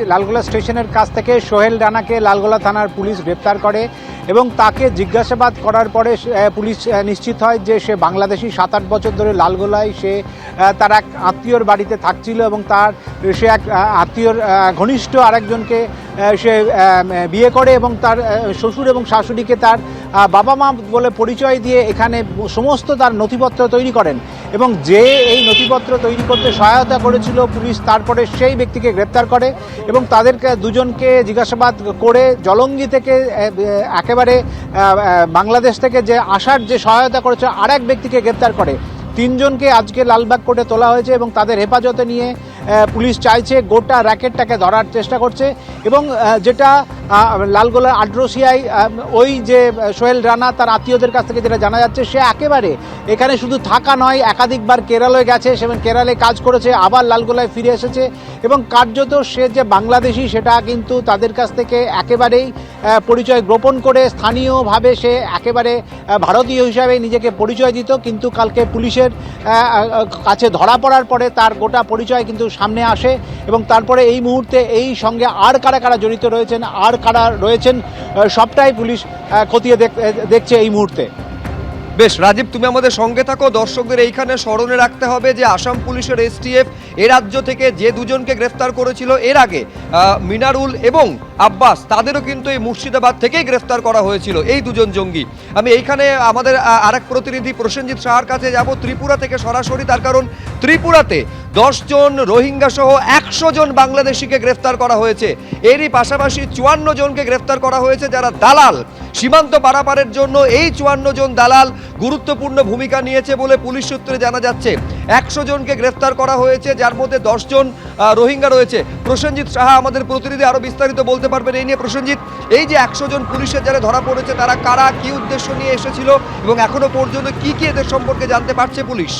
লালগোলা স্টেশনের কাছ থেকে সোহেল রানাকে লালগোলা থানার পুলিশ গ্রেপ্তার করে এবং তাকে জিজ্ঞাসাবাদ করার পরে পুলিশ নিশ্চিত হয় যে সে বাংলাদেশি 7-8 বছর ধরে লালগোলায় সে তার এক আত্মীয়র বাড়িতে থাকছিল এবং সে এক আত্মীয়র ঘনিষ্ঠ আরেকজনকে সে বিয়ে করে এবং তার শ্বশুর এবং শাশুড়িকে তার বাবা মা বলে পরিচয় দিয়ে এখানে সমস্ত তার নথিপত্র তৈরি করেন এবং যে এই নথিপত্র তৈরি করতে সহায়তা করেছিল পুলিশ তারপরে সেই ব্যক্তিকে গ্রেপ্তার করে এবং তাদেরকে দুজনকে জিজ্ঞাসাবাদ করে জলঙ্গি থেকে একেবারে বাংলাদেশ থেকে যে আসার যে সহায়তা করেছে আরেক ব্যক্তিকে গ্রেপ্তার করে। 3 জনকে আজকে লালবাগ কোর্টে তোলা হয়েছে এবং তাদের হেফাজতে নিয়ে পুলিশ চাইছে গোটা র্যাকেটটাকে ধরার চেষ্টা করছে এবং যেটা লালগোলার আড্রোসিয়ায় ওই যে সোহেল রানা তার আত্মীয়দের কাছ থেকে যেটা জানা যাচ্ছে সে একেবারে এখানে শুধু থাকা নয় একাধিকবার কেরালায় গেছে সেখানে কেরালায় কাজ করেছে আবার লালগোলায় ফিরে এসেছে এবং কার্যত সে যে বাংলাদেশি সেটা কিন্তু তাদের কাছ থেকে একেবারেই পরিচয় গোপন করে স্থানীয়ভাবে সে একেবারে ভারতীয় হিসাবে নিজেকে পরিচয় দিত কিন্তু কালকে পুলিশের কাছে ধরা পড়ার পরে তার গোটা পরিচয় কিন্তু সামনে আসে এবং তারপরে এই মুহূর্তে এই সঙ্গে আর কারা কারা জড়িত রয়েছেন আর কারা রয়েছেন সবটাই পুলিশ খতিয়ে দেখছে এই মুহূর্তে। বেশ রাজীব, তুমি আমাদের সঙ্গে থাকো। দর্শকদের এইখানে স্মরণে রাখতে হবে যে আসাম পুলিশের এসটিএফ এ রাজ্য থেকে যে দুজনকে গ্রেফতার করেছিল এর আগে মিনারুল এবং আব্বাস, তাদেরও কিন্তু এই মুর্শিদাবাদ থেকেই গ্রেফতার করা হয়েছিল এই দুজন জঙ্গি। আমি এইখানে আমাদের আরেক প্রতিনিধি প্রসেনজিৎ সাহার কাছে যাব ত্রিপুরা থেকে সরাসরি, তার কারণ ত্রিপুরাতে 10 জন রোহিঙ্গা সহ 100 জন বাংলাদেশিকে গ্রেফতার করা হয়েছে। এরই পাশাপাশি 54 জনকে গ্রেফতার করা হয়েছে যারা দালাল, সীমান্ত পারাপারের জন্য এই 54 জন দালাল গুরুত্বপূর্ণ ভূমিকা নিয়েছে বলে পুলিশ সূত্রে জানা যাচ্ছে। 100 জনকে গ্রেফতার করা হয়েছে যার মধ্যে 10 জন রোহিঙ্গা রয়েছে। প্রসেনজিৎ সাহা আমাদের প্রতিনিধি আরো বিস্তারিত বলতে পারবেন এই নিয়ে। প্রসেনজিৎ, এই যে 100 জন পুলিশের যারা ধরা পড়েছে তারা কারা, কি উদ্দেশ্য নিয়ে এসেছিল এবং এখনো পর্যন্ত কি কি এদের সম্পর্কে জানতে পারছে পুলিশ?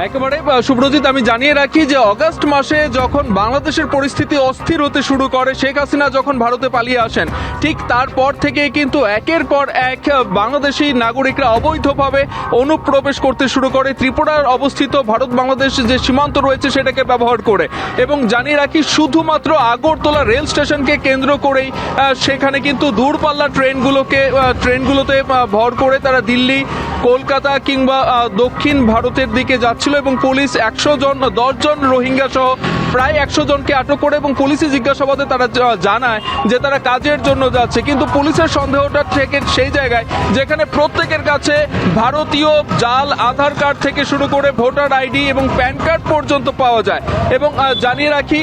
একেবারে সুব্রজিৎ, আমি জানিয়ে রাখি যে অগাস্ট মাসে যখন বাংলাদেশের পরিস্থিতি অস্থির হতে শুরু করে, শেখ হাসিনা যখন ভারতে পালিয়ে আসেন, ঠিক তারপর থেকে কিন্তু একের পর এক বাংলাদেশি নাগরিকরা অবৈধভাবে অনুপ্রবেশ করতে শুরু করে ত্রিপুরার অবস্থিত ভারত বাংলাদেশ যে সীমান্ত রয়েছে সেটাকে ব্যবহার করে। এবং জানিয়ে রাখি শুধুমাত্র আগরতলা রেল স্টেশনকে কেন্দ্র করেই সেখানে কিন্তু দূরপাল্লার ট্রেনগুলোতে ভর করে তারা দিল্লি, কলকাতা কিংবা দক্ষিণ ভারতের দিকে যাচ্ছিল এবং পুলিশ 10 জন রোহিঙ্গা সহ প্রায় 100 জনকে আটক করে এবং পুলিশি জিজ্ঞাসাবাদে তারা জানায় যে তারা কাজের জন্য যাচ্ছে। কিন্তু পুলিশের সন্দেহটা থেকে সেই জায়গায় যেখানে প্রত্যেকের কাছে ভারতীয় জাল আধার কার্ড থেকে শুরু করে ভোটার আইডি এবং প্যান কার্ড পর্যন্ত পাওয়া যায়। এবং জানিয়ে রাখি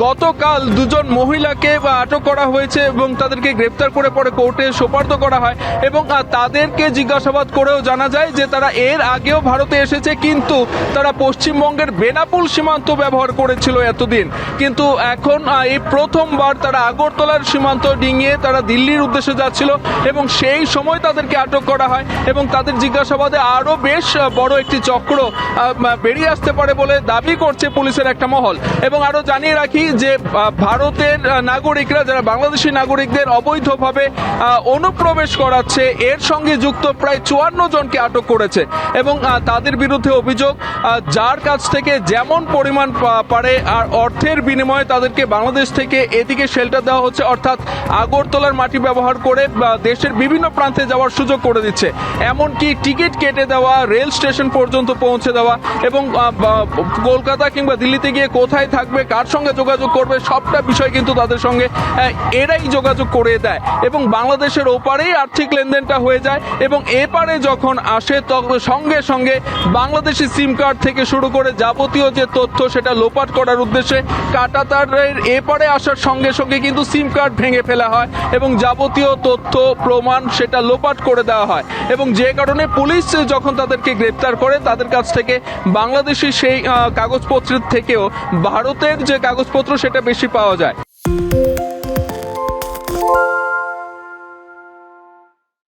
গতকাল 2 জন মহিলাকে আটক করা হয়েছে এবং তাদেরকে গ্রেপ্তার করে পরে কোর্টে সোপর্দ করা হয় এবং তাদেরকে জিজ্ঞাসাবাদ করেও জানা যায় যে তারা এর আগেও ভারতে এসেছে কিন্তু তারা পশ্চিমবঙ্গের বেনাপুল সীমান্ত ব্যবহার করেছিল এতদিন, কিন্তু এখন এই প্রথমবার তারা আগরতলার সীমান্ত ডিঙিয়ে তারা দিল্লির উদ্দেশ্যে যাচ্ছিল এবং সেই সময় তাদেরকে আটক করা হয় এবং তাদের জিজ্ঞাসাবাদে আরও বেশ বড় একটি চক্র বেরিয়ে আসতে পারে বলে দাবি করছে পুলিশের একটা মহল। এবং আরও জানিয়ে রাখি যে ভারতের নাগরিকরা যারা বাংলাদেশি নাগরিকদের অবৈধভাবে অনুপ্রবেশ করাচ্ছে এর সঙ্গে যুক্ত প্রায় 54 জনকে আটক করেছে এবং তাদের বিরুদ্ধে অভিযোগ যার কাছ থেকে যেমন পরিমাণ পারে আর অর্থের বিনিময়ে তাদেরকে বাংলাদেশ থেকে এদিকে শেল্টার দেওয়া হচ্ছে, অর্থাৎ আগরতলার মাটি ব্যবহার করে দেশের বিভিন্ন প্রান্তে যাওয়ার সুযোগ করে দিচ্ছে, এমনকি টিকিট কেটে দেওয়া, রেল স্টেশন পর্যন্ত পৌঁছে দেওয়া এবং কলকাতা কিংবা দিল্লিতে গিয়ে কোথায় থাকবে, কার সঙ্গে যোগাযোগ করবে, সবটা বিষয় কিন্তু তাদের সঙ্গে এরাই যোগাযোগ করে দেয় এবং বাংলাদেশের ওপারেই আর্থিক লেনদেনটা হয়ে যায় এবং এপারে যখন আসে তখন সঙ্গে সঙ্গে বাংলাদেশি সিম কার্ড থেকে শুরু করে যাবতীয় যে তথ্য সেটা লোপাট করার উদ্দেশ্যে কাঁটাতারের এপারে আসার সঙ্গে সঙ্গে কিন্তু সিম কার্ড ভেঙে ফেলা হয় এবং যাবতীয় তথ্য প্রমাণ সেটা লোপাট করে দেওয়া হয় এবং যে কারণে পুলিশ যখন তাদেরকে গ্রেপ্তার করে তাদের কাছ থেকে বাংলাদেশি সেই কাগজপত্রের থেকেও ভারতের যে কাগজপত্র সেটা বেশি পাওয়া যায়।